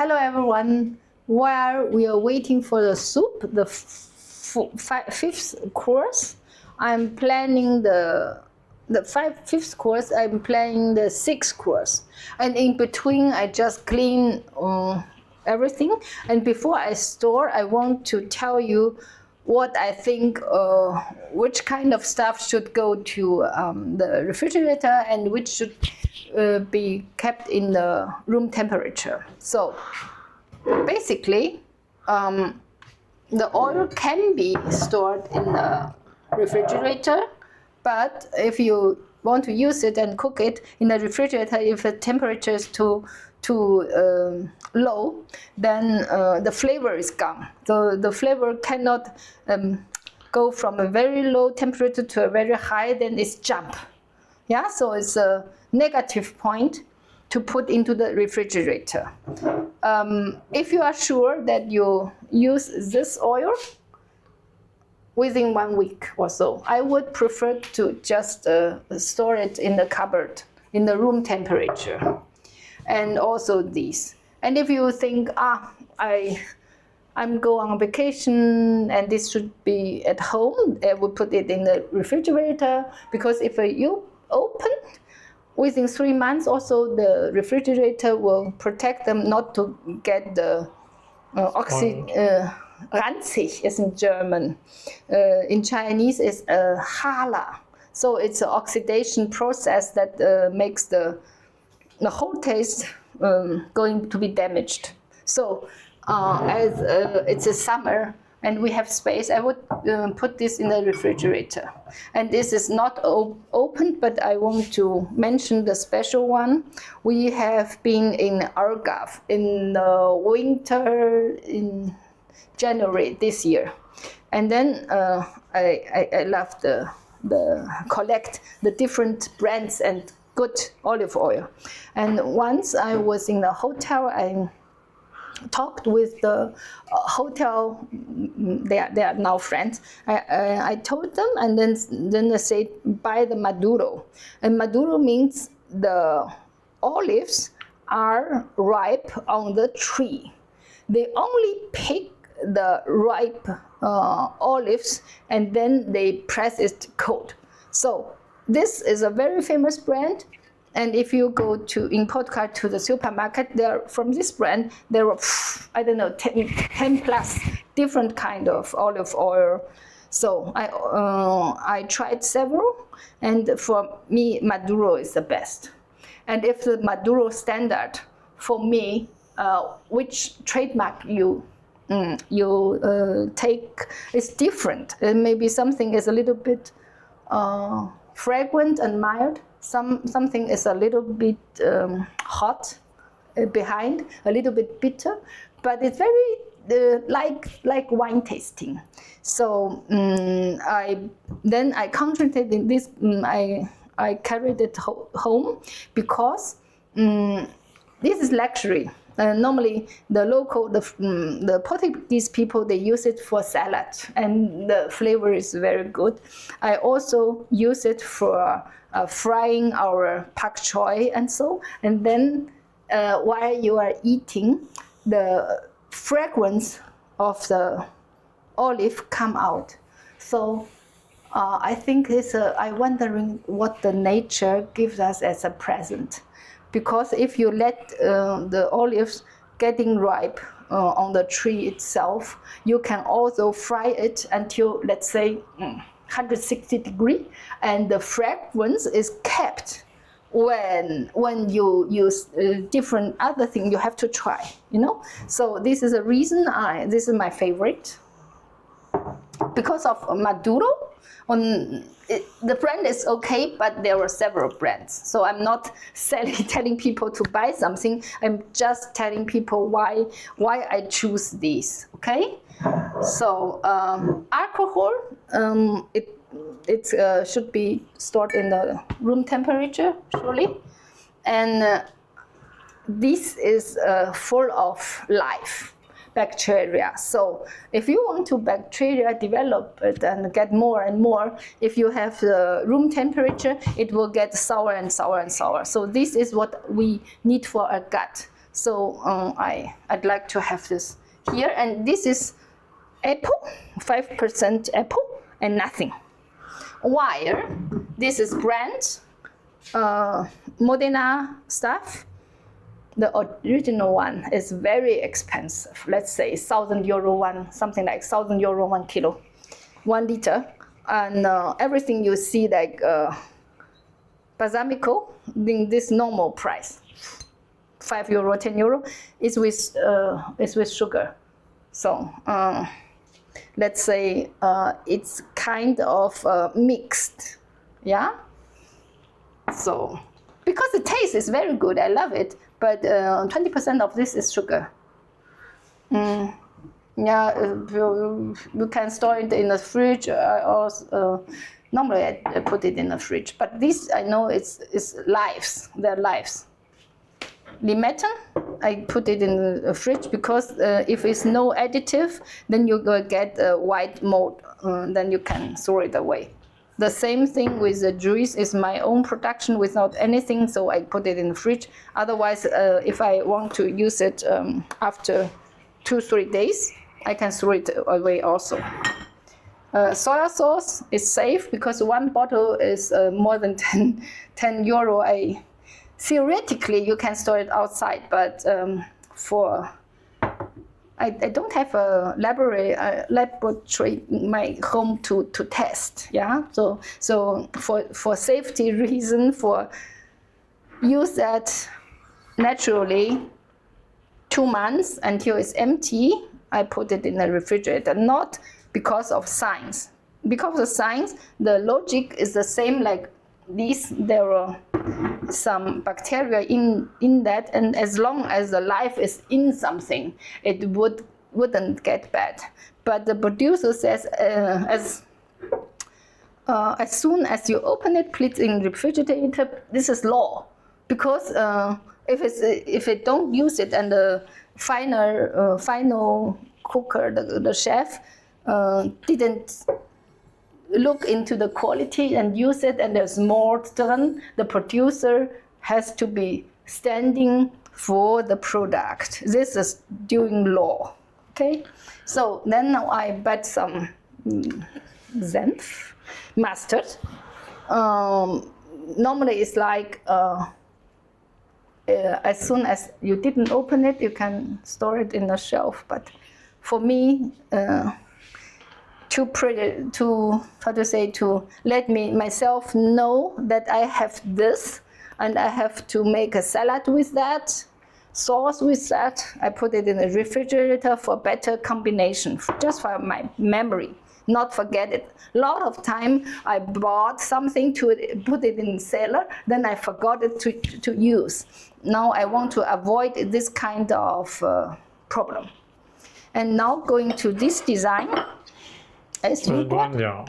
Hello everyone. While we are waiting for the soup, the fifth course, I'm planning the fifth course. I'm planning the sixth course, and in between I just clean everything. And before I store, I want to tell you what I think, which kind of stuff should go to the refrigerator and which should be kept in the room temperature. So basically, the oil can be stored in the refrigerator, but if you want to use it and cook it in the refrigerator, if the temperature is too low, then the flavor is gone. So the flavor cannot go from a very low temperature to a very high, then it's jump. Yeah, so it's a negative point to put into the refrigerator. If you are sure that you use this oil within 1 week or so, I would prefer to just store it in the cupboard in the room temperature. And also these. And if you think, I'm going on vacation and this should be at home, I would put it in the refrigerator, because if you open within 3 months, also the refrigerator will protect them not to get the ranzig is in German. In Chinese is hala. So it's an oxidation process that makes the whole taste going to be damaged. So as it's a summer and we have space, I would put this in the refrigerator. And this is not opened, but I want to mention the special one. We have been in Algarve in the winter in January this year. And then I love the collect the different brands and good olive oil. And once I was in the hotel, I talked with the hotel, they are now friends. I told them, and then they said, buy the Maduro. And Maduro means the olives are ripe on the tree. They only pick the ripe olives and then they press it cold. So this is a very famous brand, and if you go in Portugal to the supermarket, from this brand, there are, I don't know, 10 plus different kind of olive oil. So I tried several, and for me, Maduro is the best. And if the Maduro standard, for me, which trademark you take is different. Maybe something is a little bit fragrant and mild. Something is a little bit hot behind, a little bit bitter, but it's very like wine tasting. So I concentrated this. I carried it home because this is luxury. Normally, the Portuguese people, they use it for salad, and the flavor is very good. I also use it for frying our pak choy and so. And then while you are eating, the fragrance of the olive come out. So I think I'm wondering what the nature gives us as a present. Because if you let the olives getting ripe on the tree itself, you can also fry it until, let's say, 160 degrees, and the fragrance is kept. When you use different other things, you have to try, So this is a reason this is my favorite. Because of Maduro, the brand is okay, but there were several brands. So I'm not telling people to buy something. I'm just telling people why I choose these. Okay. So alcohol, it should be stored in the room temperature, surely, and this is full of life. Bacteria. So if you want to bacteria develop it and get more and more, if you have the room temperature, it will get sour and sour and sour. So this is what we need for a gut. So I'd like to have this here, and this is apple, 5% apple, and nothing. While this is brand Modena stuff. The original one is very expensive. Let's say €1,000 one, something like €1,000 1 kilo, 1 liter, and everything you see like balsamico, in this normal price, €5, €10, is with sugar. So let's say it's kind of mixed, yeah. So because the taste is very good, I love it. But 20% of this is sugar. Yeah, you can store it in the fridge, or normally I put it in the fridge. But this I know it's lives. They're lives. Limetta, I put it in the fridge because if it's no additive, then you will get a white mold. Then you can throw it away. The same thing with the juice is my own production without anything, so I put it in the fridge. Otherwise, if I want to use it after 2-3 days, I can throw it away also. Soya sauce is safe because one bottle is more than €10. Theoretically, you can store it outside, but I don't have a laboratory in my home to test. Yeah, so for safety reason, for use that naturally 2 months until it's empty, I put it in the refrigerator. Not because of science. Because of science, the logic is the same like this. There are some bacteria in that, and as long as the life is in something, it wouldn't get bad. But the producer says as soon as you open it, put it in the refrigerator. This is law, because if it don't use it, and the final cooker, the chef, didn't look into the quality and use it, and there's more done, the producer has to be standing for the product. This is doing law. Okay, so then now I bet some mustard. Normally it's like as soon as you didn't open it, you can store it in the shelf. But for me, to let myself know that I have this, and I have to make a salad with that, sauce with that, I put it in the refrigerator for better combination, just for my memory, not forget it. A lot of time I bought something to put it in the cellar, then I forgot it to use. Now I want to avoid this kind of problem. And now going to this design. One, yeah.